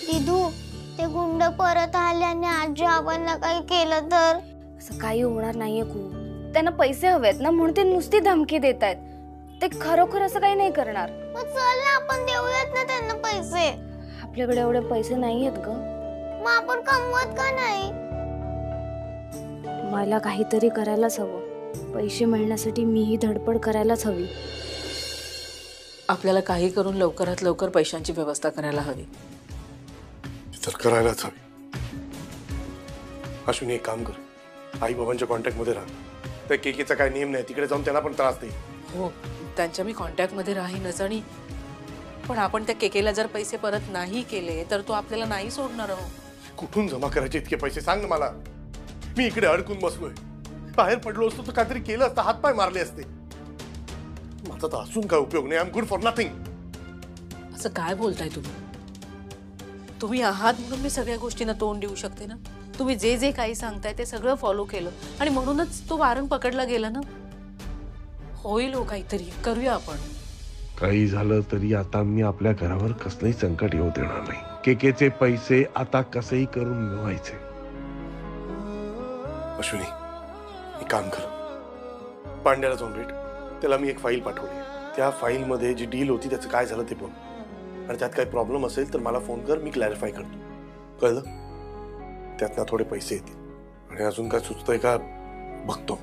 दिदू, ते गुंड परत आले आणि आजी आबांना काही केलं तर? असं काही होणार नाहीये कू. त्यांना पैसे हवेत ना म्हणून ते नुसती धमकी देत आहेत. ते खरोखर असं काही नाही करणार. मग चल ना, आपण देऊयात ना त्यांना पैसे. आपल्याकडे एवढे पैसे नाही आहेत ग. मग आपण कमवत का नाही? मला काहीतरी करायलाच हवं. पैसे मिळण्यासाठी मीही धडपड करायलाच हवी. आपल्याला काही करून लवकरात लवकर पैशांची व्यवस्था करायला हवी. तर करायलाच हवी. अश्विनी, एक काम कर, आई बाबांच्या कॉन्टॅक्ट मध्ये राहा. त्या केकेचा काय नियम नाही, तिकडे जाऊन त्यांना पण त्रास दे. हो, त्यांच्या मी कॉन्टॅक्ट मध्ये राहीनच. आणि पण आपण त्या केकेला जर पैसे परत नाही केले तर तो आपल्याला नाही सोडणार. कुठून जमा करायचे इतके पैसे सांग ना मला. मी इकडे अडकून बसलोय. बाहेर पडलो असतो तर काहीतरी केलं असतं, हातपाय मारले असते. माझा तर असून काय उपयोग नाही. I am good for nothing. असं काय बोलताय तुम्ही? तुम्ही आहात म्हणून मी सगळ्या गोष्टींना तोंड देऊ शकते ना. तुम्ही जे जे काही सांगताय ते सगळं फॉलो केलं आणि म्हणूनच तो वारंग पकडला गेला ना. होईल हो काहीतरी, करूया आपण. काही झालं तरी आता मी आपल्या घरावर कसलंही संकट येऊ देणार नाही. केकेचे पैसे आता कसेही करून मिळवायचे. अश्विनी, एक काम कर, पांड्याला जाऊन भेट. त्याला मी एक फाईल पाठवली. त्या फाईल मध्ये जी डील होती त्याचं काय झालं ते बघ. आणि त्यात काही प्रॉब्लेम असेल तर मला फोन कर, मी क्लॅरिफाय करतो. कळलं? त्यातनं थोडे पैसे येतील. आणि अजून काय सुचतंय का बघतो.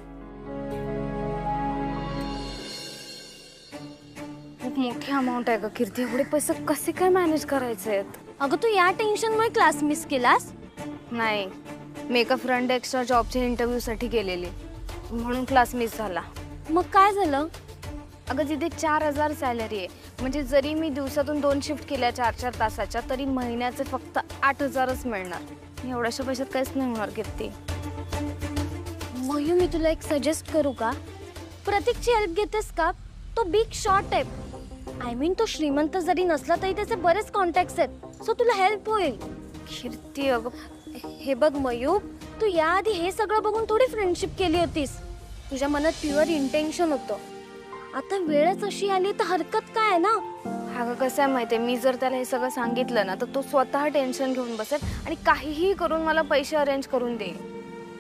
खूप मोठी अमाऊंट आहे ग कीर्ती. एवढे पैसे कसे काय मॅनेज करायचे आहेत? अगं तू या टेन्शनमुळे क्लास मिस केलास? नाही, मी एका फ्रंट एक्स्ट्रा जॉबच्या इंटरव्ह्यू साठी गेलेली म्हणून क्लास मिस झाला. मग काय झालं? अगं तिथे 4000 सॅलरी आहे. म्हणजे जरी मी दिवसातून 2 शिफ्ट केल्या 4-4 तासाच्या तरी महिन्याचे फक्त 8000च मिळणार. एवढ्याशा पैशात काहीच नाही होणार कीर्ती. मयू, मी तुला एक सजेस्ट करू का? प्रतीकची हेल्प घेतेस का? तो बिग शॉट आहे. आय मीन तो श्रीमंत जरी नसला तरी त्याचे बरेच कॉन्टॅक्ट्स आहेत. सो तुला हेल्प होईल. कीर्ती अगं हे बघ मयू, तू याआधी हे सगळं बघून थोडी फ्रेंडशिप केली होतीस. तुझ्या मनात प्युअर इंटेन्शन होतं. आता वेळच अशी आली तर हरकत काय आहे ना. अगं कसं आहे माहितीये, मी जर त्याला हे सगळं सांगितलं ना तर तो स्वतः टेन्शन घेऊन बसेल आणि काहीही करून मला पैसे अरेंज करून देईल.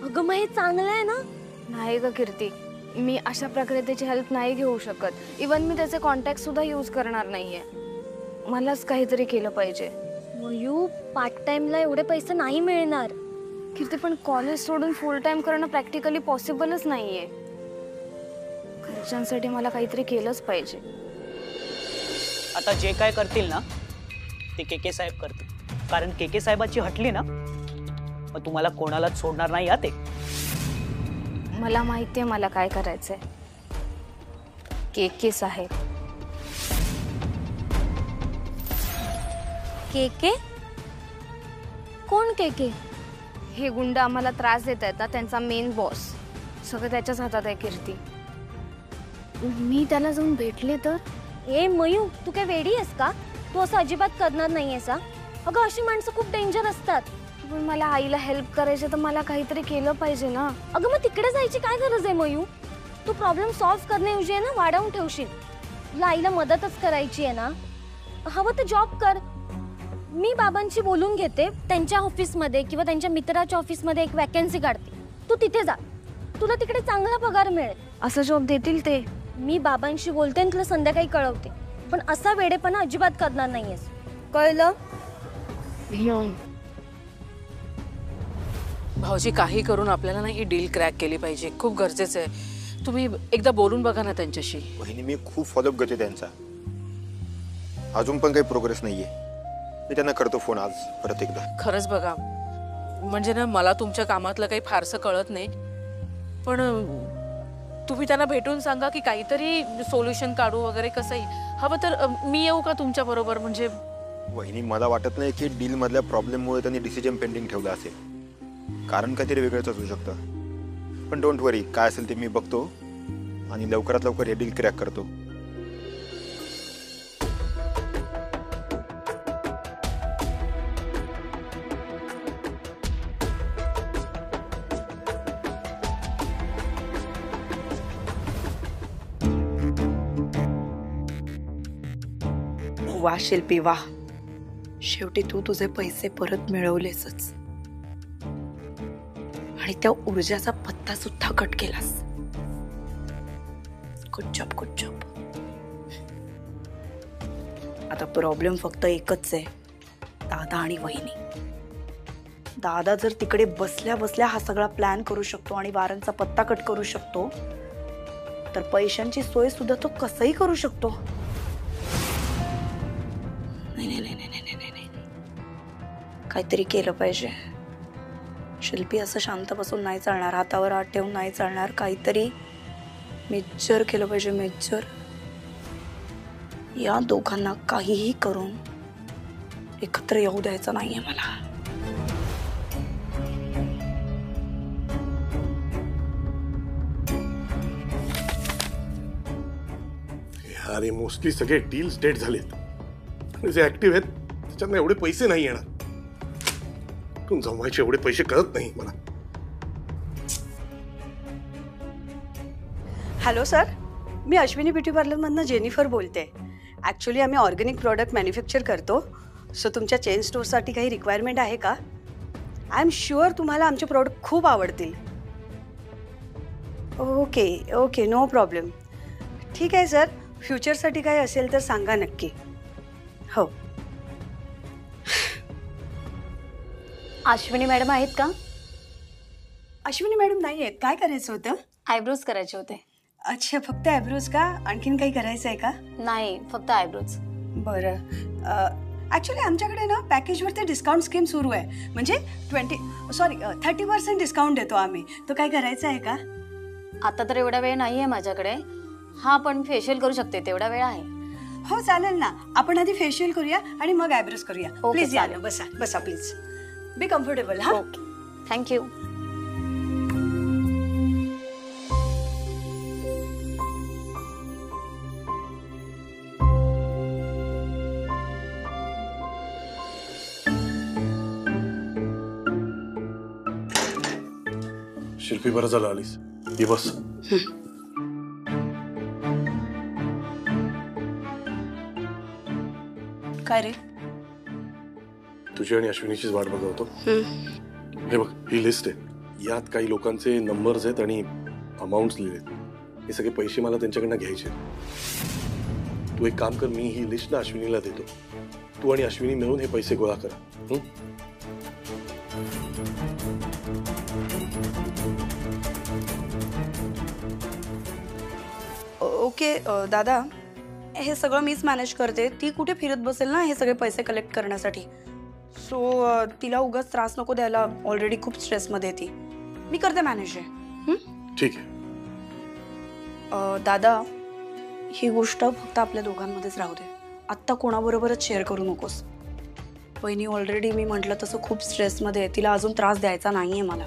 अगं मग हे चांगलं आहे ना. नाही ग कीर्ती, मी अशा प्रकारे त्याची हेल्प नाही घेऊ शकत. इवन मी त्याचे कॉन्टॅक्ट सुद्धा यूज करणार नाहीये. मलाच काहीतरी केलं पाहिजे. मयू, पार्ट टाइमला एवढे पैसे नाही मिळणार. कीर्ती पण कॉलेज सोडून फुल टाइम करणं प्रॅक्टिकली पॉसिबलच नाहीये. घरच्यांसाठी मला काहीतरी केलंच पाहिजे. आता जे काय करतील ना ते केके साहेब करतील. कारण केके साहेबाची हटली ना मग तुम्हाला कोणालाच सोडणार नाही. ते मला माहितीये मला काय करायचंय. केके साहेब. केके? कोण केके? हे गुंड आम्हाला त्रास देत आहेत ना, त्यांचा मेन बॉस. सगळं त्याच्याच हातात आहे कीर्ती. मी त्याला जाऊन भेटले तर? ए मयू, तू काय वेडी आहेस का? तू असं अजिबात करणार नाहीयेस. अगं अशी माणसं खूप डेंजर असतात. पण मला आईला हेल्प करायची तर मला काहीतरी केलं पाहिजे ना. अगं मग तिकडे जायची काय गरज आहे मयू? तू प्रॉब्लेम सॉल्व्ह करण्याऐवजी आहे ना वाढवून ठेवशील. तुला आईला मदतच करायची आहे ना. हवं तर जॉब कर. मी बाबांशी बोलून घेते, त्यांच्या ऑफिसमध्ये किंवा त्यांच्या मित्राच्या ऑफिसमध्ये एक वॅकन्सी काढते. तू तिथे जा, तुला तिकडे चांगला पगार मिळेल. असा जॉब देतील ते. मी बाबांशी बोलते आणि तुला संध्याकाळी कळवते. पण असा वेडेपणा अजिबात करणार नाहीयेस, कळलं? भाऊजी, काही करून आपल्याला ना ही डील क्रॅक केली पाहिजे. खूप गरजेचं आहे. तुम्ही एकदा बोलून बघा ना त्यांच्याशी. वहिनी, मी खूप फॉलोअप करते त्यांचा. अजून पण काही प्रोग्रेस नाहीये. मी त्यांना करतो फोन आज परत एकदा. खरंच बघा, म्हणजे ना मला तुमच्या कामातलं काही फारसं कळत नाही. पण तुम्ही त्यांना भेटून सांगा की काहीतरी सोल्युशन काढू वगैरे. कसंही हवं तर मी येऊ का तुमच्या बरोबर? म्हणजे वहिनी, मला वाटत नाही की डील मधल्या प्रॉब्लेममुळे त्यांनी डिसिजन पेंडिंग ठेवलं असेल. कारण काहीतरी वेगळंच असू शकतं. पण डोंट वरी, काय असेल ते मी बघतो आणि लवकरात लवकर हे डील क्रॅक करतो. वाह शिल्पी वाह. शेवटी तू तुझे पैसे परत मिळवलेसच आणि त्या ऊर्जाचा पत्ता सुद्धा कट केलास. Good job, good job. आता प्रॉब्लेम फक्त एकच आहे, दादा आणि वहिनी. दादा जर तिकडे बसल्या बसल्या हा सगळा प्लॅन करू शकतो आणि वारांचा पत्ता कट करू शकतो, तर पैशांची सोय सुद्धा तो कसंही करू शकतो. नाही नाही नाही नाही नाही नाही, काहीतरी केलं पाहिजे. शिल्पी असं शांत बसून नाही चालणार, हातावर हात ठेवून नाही चालणार. काहीतरी मेजर केलं पाहिजे, मेजर. या दोघांना काहीही करून एकत्र येऊ द्यायचं नाहीये मला. अरे मोस्टली सगळे डील्स डेट झालेत. जे ऍक्टिव्ह आहेत त्याच्यातनं एवढे पैसे नाही येणार. तू जमवायचे एवढे पैसे कळत नाही मला. हॅलो सर, मी अश्विनी ब्युटी पार्लरमधनं जेनिफर बोलते. ॲक्च्युली आम्ही ऑर्गॅनिक प्रॉडक्ट मॅन्युफॅक्चर करतो. सो तुमच्या चेन स्टोअरसाठी काही रिक्वायरमेंट आहे का? आय एम शुअर तुम्हाला आमचे प्रॉडक्ट खूप आवडतील. Okay okay, no problem. ठीक आहे सर, फ्युचरसाठी काही असेल तर सांगा नक्की. हो. अश्विनी मॅडम आहेत का? अश्विनी मॅडम नाही आहेत. काय करायचं होतं? आयब्रोज करायचे होते. अच्छा, फक्त आयब्रोज का? आणखीन काही करायचं आहे का? नाही, फक्त आयब्रोज. बरं. ॲक्च्युली आमच्याकडे ना पॅकेजवरती डिस्काउंट स्कीम सुरू आहे. म्हणजे 30% डिस्काउंट देतो आम्ही. तो काय करायचं आहे का? आता तर एवढा वेळ नाही आहे माझ्याकडे. हा, पण फेशियल करू शकते, तेवढा वेळ आहे. हो चालेल ना. आपण आधी फेशियल करूया आणि मग आयब्रोज करूया. ओके, प्लीज या चालेल. ना, बसा बसा प्लीज. Be comfortable. हा, ओके, थँक्यू. शिल्पी, बरं झालं आलीस. ये बस. काय रे? तुझी आणि अश्विनीचीच वाट बघतो. हे बघ, ही लिस्ट आहे. यात काही लोकांचे नंबर्स आहेत आणि अमाऊंट्स लिहिलेत. हे सगळे पैसे मला त्यांच्याकडनं घ्यायचे. तू एक काम कर, मी ही लिस्ट ना अश्विनीला देतो. तू आणि अश्विनी मिळून हे पैसे गोळा करा. ओके दादा, हे सगळं मीच मॅनेज करते. ती कुठे फिरत बसेल ना हे सगळे पैसे कलेक्ट करण्यासाठी. सो तिला उगाच त्रास नको द्यायला. ऑलरेडी खूप स्ट्रेसमध्ये ती. मी करते मॅनेज आहे. ठीक आहे. दादा, ही गोष्ट फक्त आपल्या दोघांमध्येच राहू दे. आत्ता कोणाबरोबरच शेअर करू नकोस. वहिनी ऑलरेडी मी म्हटलं तसं खूप स्ट्रेसमध्ये आहे. तिला अजून त्रास द्यायचा नाही आहे मला.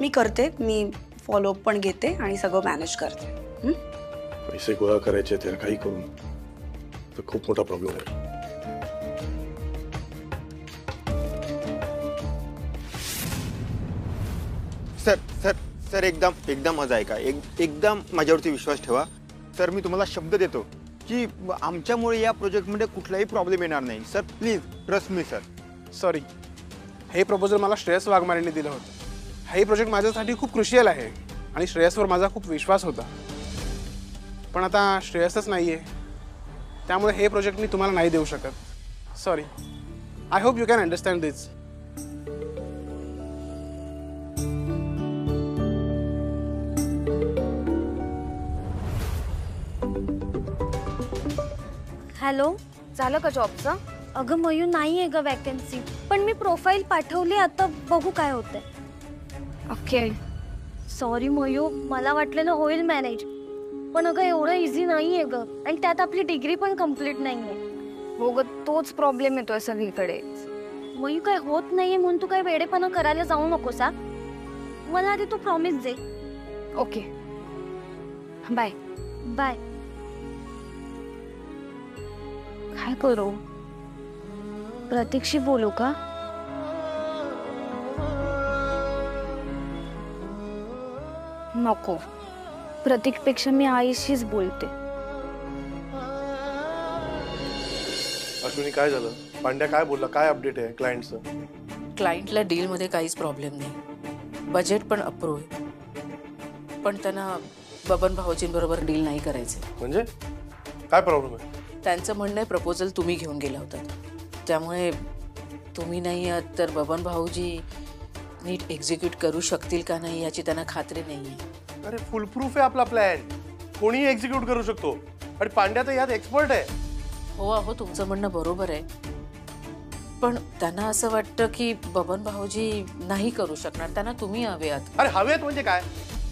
मी करते, मी फॉलोअप पण घेते आणि सगळं मॅनेज करते. पैसे गोळा करायचे तर काही करून तर खूप मोठा प्रॉब्लेम आहे. सर सर सर एकदम मजा आहे का? एकदम माझ्यावरती विश्वास ठेवा सर. मी तुम्हाला शब्द देतो की आमच्यामुळे या प्रोजेक्टमध्ये कुठलाही प्रॉब्लेम येणार नाही. Sir please trust me sir. Sorry, हे प्रपोजल मला श्रेयस वाघमारेंनी दिलं होतं. हे प्रोजेक्ट माझ्यासाठी खूप क्रुशियल आहे आणि श्रेयसवर माझा खूप विश्वास होता. पण आता श्रेयसच नाही आहे, त्यामुळे हे प्रोजेक्ट मी तुम्हाला नाही देऊ शकत. Sorry. I hope you can understand this. Hello, झालं का जॉबचं? अगं मयू, नाही आहे ग वॅकन्सी, पण मी प्रोफाईल पाठवली. आता बघू काय होतंय. ओके, सॉरी मयू, मला वाटलेलं होईल मॅनेज, पण अगं एवढं इझी नाही आहे ग. आणि त्यात आपली डिग्री पण कम्प्लीट नाही आहे. हो ग, तोच प्रॉब्लेम येतोय सगळीकडे. मयू, काय होत नाहीये म्हणून तू काय वेडेपणा करायला जाऊ नकोस. मला आधी तू प्रॉमिस दे. Okay, bye bye. काय करू? प्रतीकशी बोलू का? नको, प्रतीकपेक्षा मी आईशीच बोलते. अश्विनी, काय झालं? पांड्या काय बोलला, काय अपडेट आहे क्लायंटचं? क्लायंटला डीलमध्ये काहीच प्रॉब्लेम नाही, बजेट पण अप्रूव्ह आहे, पण त्यांना बबन भाऊजींबरोबर डील नाही करायचे. म्हणजे काय प्रॉब्लेम आहे? त्यांचं म्हणणं आहे प्रपोजल तुम्ही घेऊन गेला होता, त्यामुळे तुम्ही नाही आहात तर बबन भाऊजी नीट एक्झिक्यूट करू शकतील का नाही याची त्यांना खात्री नाही आहे. अरे फुल प्रूफ आहे आपला प्लॅन, कोणीही एक्झिक्यूट करू शकतो आणि पांड्या तर यात एक्सपर्ट आहे. हो अहो, तुमचं म्हणणं बरोबर आहे, पण त्यांना असं वाटतं की बबन भाऊजी नाही करू शकणार, त्यांना तुम्ही हवे आहात. अरे हवेत म्हणजे काय?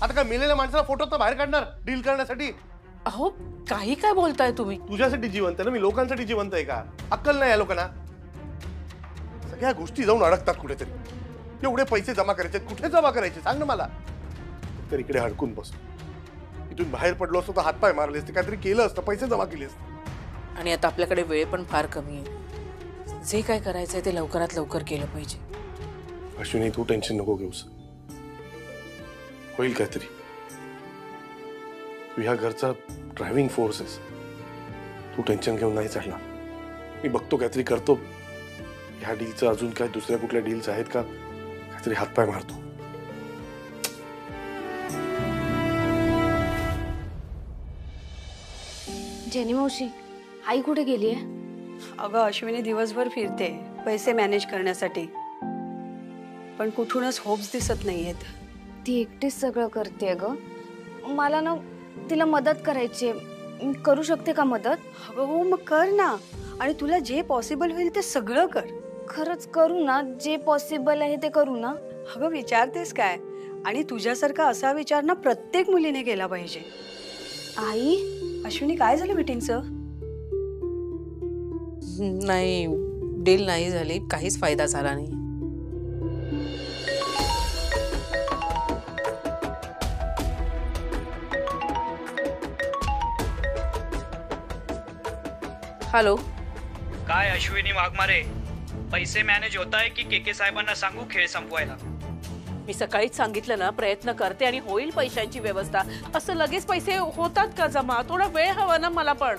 आता काय मेलेल्या माणसाला फोटोत बाहेर काढणार डील करण्यासाठी? अहो काही काय बोलताय तुम्ही? तुझ्यासाठी जिवंत आहे ना मी, लोकांसाठी जिवंत आहे का? अक्कल नाही या लोकांना. सगळ्या गोष्टी जाऊन अडकतात कुठेतरी. एवढे पैसे जमा करायचे, कुठे जमा करायचे सांग ना मला. तर इकडे अडकून बस, इथून बाहेर पडलो असतो तर हातपाय मारले असते, काहीतरी केलं असतं, पैसे जमा केले असते. आणि आता आपल्याकडे वेळ पण फार कमी आहे, जे काय करायचंय ते लवकरात लवकर केलं पाहिजे. अश्विनी तू टेन्शन नको घेऊस, होईल काहीतरी. तू ह्या घरचा ड्रायव्हिंग फोर्स आहेस, तू टेन्शन घेऊन नाही चालणार. मी बघतो काहीतरी करतो. ह्या डीलचं अजून काय दुसऱ्या कुठल्या डील्स आहेत का, काहीतरी हातपाय मारतो. जेनी मावशी, आई कुठे गेलीये? अगं अश्विनी दिवसभर फिरते पैसे मॅनेज करण्यासाठी, पण कुठूनच होप्स दिसत नाहीयेत. ती एकटीच सगळं करते ग. मला ना तिला मदत करायची, करू शकते का मदत? अगं हो मग कर ना, आणि तुला जे पॉसिबल होईल ते सगळं कर. खरंच करू ना, जे पॉसिबल आहे ते करू ना. अगं विचारतेस काय? आणि तुझ्यासारखा असा विचार ना प्रत्येक मुलीने केला पाहिजे. आई अश्विनी काय झालं मीटिंगचं? नाही, डील नाही झाली, काहीच फायदा झाला नाही. हॅलो, काय अश्विनी वाघमारे, पैसे मॅनेज होत आहे की के साहेबांना सांगू खेळ संपवायला? मी सकाळीच सांगितलं ना, प्रयत्न करते आणि होईल पैशांची व्यवस्था. असं लगेच पैसे होतात का जमा? थोडा वेळ हवा ना मला पण.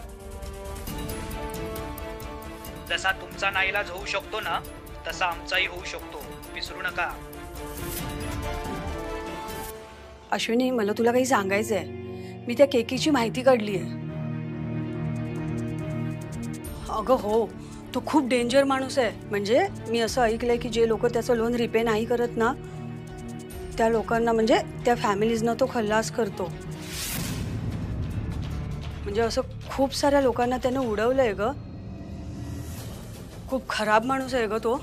जसा तुमचा नाईलाज होऊ शकतो ना, तसा आमचाही होऊ शकतो, विसरू नका. अश्विनी मला तुला काही सांगायचंय. मी त्या केकीची माहिती काढली आहे. अगं हो, तो खूप डेंजर माणूस आहे. म्हणजे मी असं ऐकलंय की जे लोक त्याचं लोन रिपे नाही करत ना, त्या लोकांना म्हणजे त्या फॅमिलीजना तो खल्लास करतो. म्हणजे असं खूप साऱ्या लोकांना त्याने उडवलंय ग. खूप खराब माणूस आहे ग तो.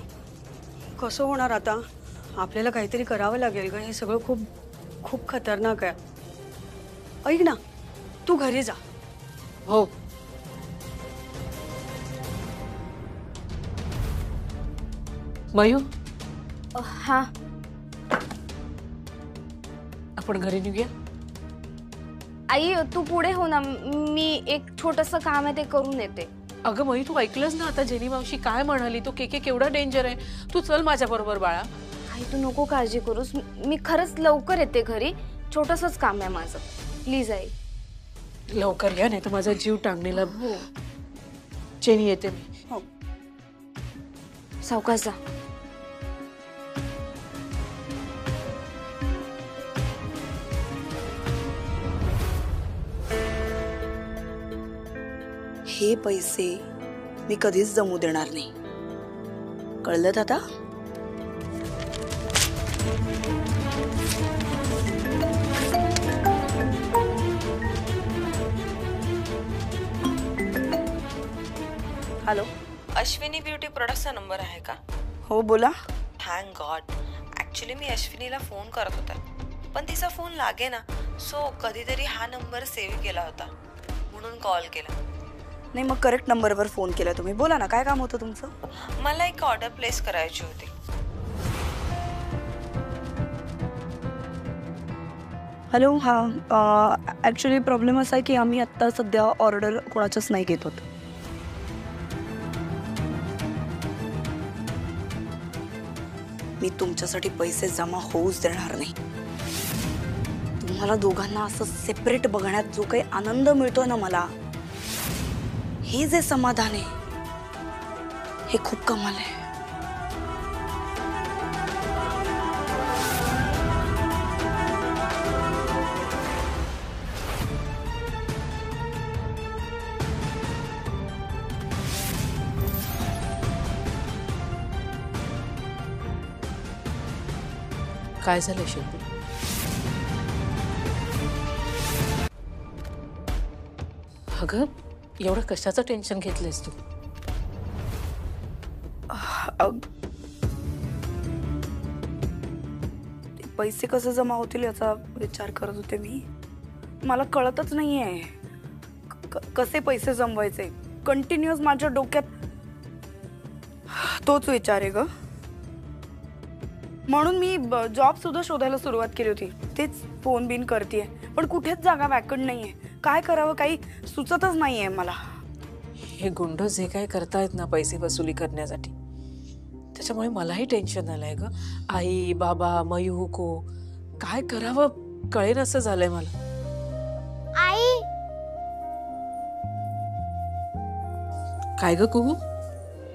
कसं होणार आता? आपल्याला काहीतरी करावं लागेल ग. हे सगळं खूप खूप खतरनाक आहे. ऐक ना, तू घरी जा. हो. मयू, हा आपण घरी निघूया. आई तू पुढे हो ना, मी एक छोटस काम आहे ते करून येते. अगं मयू, तू ऐकलंस ना आता जेनी मावशी काय म्हणाली? तो केके केवढा डेंजर आहे. तू चल माझ्या बरोबर बाळा. आई तू नको काळजी करूस, मी खरंच लवकर येते घरी. छोटसच काम आहे माझं, प्लीज आई. लवकर या, नाही तर माझा जीव टांगणीला. हो जेनी येते मी. हो. सावकाश जा. हे पैसे मी कधीच जमू देणार नाही, कळलं दादा? हॅलो, अश्विनी ब्युटी प्रोडक्टचा नंबर आहे का? हो बोला. Thank God. ॲक्च्युली मी अश्विनीला फोन करत होता, पण तिचा फोन लागे ना, सो कधीतरी हा नंबर सेव्ह केला होता म्हणून कॉल केला. नाही मग करेक्ट नंबरवर फोन केला तुम्ही. बोला ना, काय काम होतं तुमचं? मला एक ऑर्डर प्लेस करायची होती. हॅलो, हां ॲक्च्युली प्रॉब्लेम असा आहे की आम्ही आत्ता सध्या ऑर्डर कोणाच्याच नाही घेत होत. मी तुमच्यासाठी पैसे जमा होऊच देणार नाही. तुम्हाला दोघांना असं सेपरेट बघण्यात जो काही आनंद मिळतोय ना मला, हे जे समाधान आहे हे खूप कमाल आहे. काय झालं शिल्पी? अगं एवढं कशाचं टेन्शन घेतलंयस तू? पैसे कसे जमा होतील याचा विचार करत होते मी. मला कळतच नाहीये कसे पैसे जमवायचे. कंटिन्युअस माझ्या डोक्यात तोच विचार आहे ग. म्हणून मी जॉब सुद्धा शोधायला सुरुवात केली होती. तेच फोन बिन करतेय पण कुठेच जागा वॅकंट नाहीये. काय करावं काही सुचतच नाहीये मला. हे गुंड जे काय करतायत ना पैसे वसुली करण्यासाठी, त्याच्यामुळे मलाही टेन्शन आलंय ग. आई बाबा मयू को काय करावं कळेन असं झालंय मला. आई काय ग कुहू?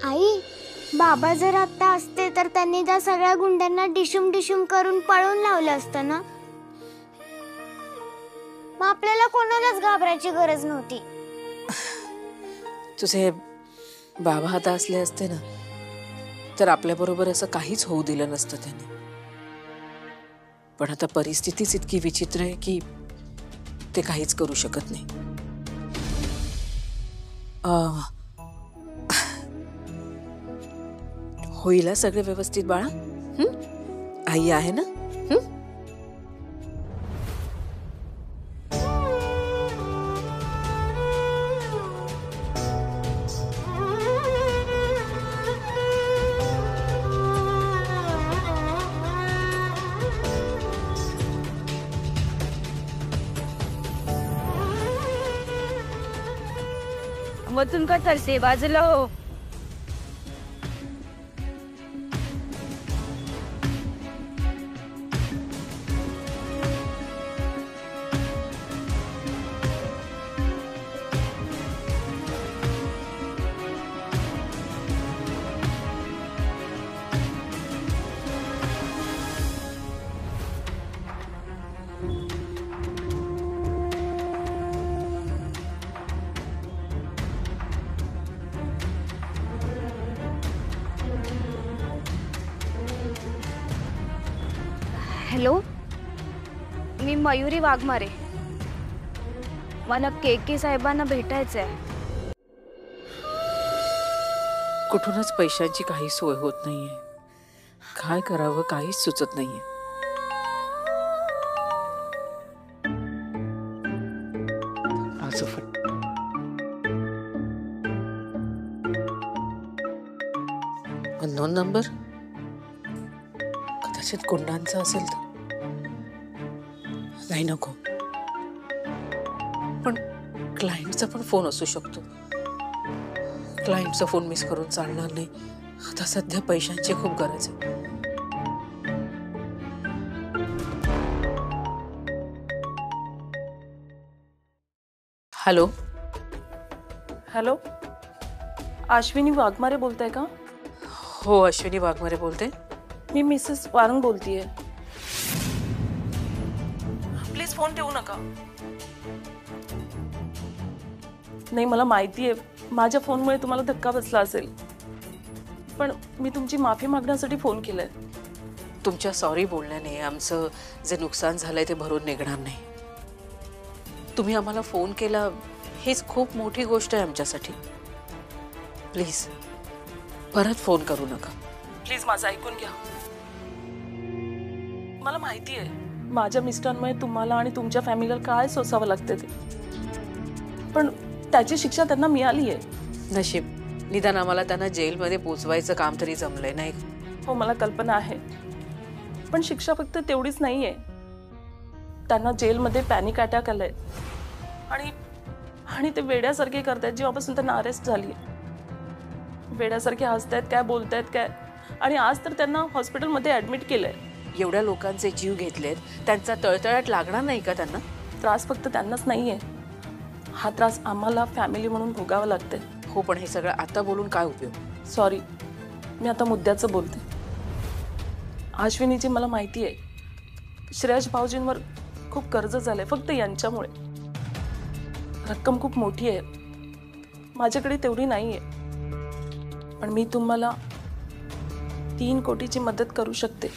आई बाबा जर आता असते तर त्यांनी त्या सगळ्या गुंड्यांना डिशुम डिशुम करून पळून लावलं असतं ना. मग आपल्याला कोणालाच घाबरायची गरज नव्हती. तुझे बाबा आता असले असते ना तर आपल्या बरोबर असं काहीच होऊ दिलं नसतं त्याने. पण आता परिस्थितीच इतकी विचित्र आहे की ते काहीच करू शकत नाही. होईल सगळे व्यवस्थित बाळा. आई आहे ना? वतून का तरसे बाजूला हो. हॅलो, मी मयुरी वाघमारे. मला के साहेबांना भेटायचं आहे. कुठूनच पैशांची काही सोय होत नाहीये. काय करावं काहीच सुचत नाहीये. अननोन नंबर, कदाचित गुंडांचा असेल तर. नाही नको. पण क्लायंटचा पण फोन असू शकतो. क्लायंटचा फोन मिस करून चालणार नाही. आता सध्या पैशांची खूप गरज आहे. हॅलो हॅलो, अश्विनी वाघमारे बोलताय का? हो, अश्विनी वाघमारे बोलते. मी मिसेस वारंग बोलतीये. प्लीज फोन ठेवू नका. नाही, मला माहिती आहे माझ्या फोनमुळे तुम्हाला धक्का बसला असेल, पण मी तुमची माफी मागण्यासाठी फोन केलाय. तुमच्या सॉरी बोलण्याने आमचं जे नुकसान झालंय ते भरून निघणार नाही. तुम्ही आम्हाला फोन केला हीच खूप मोठी गोष्ट आहे आमच्यासाठी. प्लीज परत फोन करू नका. प्लीज माझं ऐकून घ्या. मला माहिती आहे माझ्या मिस्टरांमुळे तुम्हाला आणि तुमच्या फॅमिलीला काय सोसावं लागते ते, पण त्याची शिक्षा त्यांना मिळाली आहे. नशीब निदान आम्हाला त्यांना जेलमध्ये पोचवायचं काम तरी जमलंय नाही. हो, मला कल्पना आहे, पण शिक्षा फक्त तेवढीच नाहीये. त्यांना जेलमध्ये पॅनिक अटॅक आलाय आणि ते वेड्यासारखे करतायत जेव्हापासून त्यांना अरेस्ट झाली. वेड्यासारखे हसतायत काय, बोलतायत काय, आणि आज तर त्यांना हॉस्पिटलमध्ये ऍडमिट केलंय. एवढ्या लोकांचे जीव घेतलेत, त्यांचा तळतळाट लागणार नाही का त्यांना? त्रास फक्त त्यांनाच नाहीये, हा त्रास आम्हाला फॅमिली म्हणून भोगावा लागतंय. हो, पण हे सगळं आता बोलून काय उपयोग? सॉरी, मी आता मुद्द्याचं बोलते. अश्विनीची मला माहिती आहे, श्रेयश भाऊजींवर खूप कर्ज झालंय फक्त यांच्यामुळे. रक्कम खूप मोठी आहे, माझ्याकडे तेवढी नाही आहे, पण मी तुम्हाला 3 कोटीची मदत करू शकते.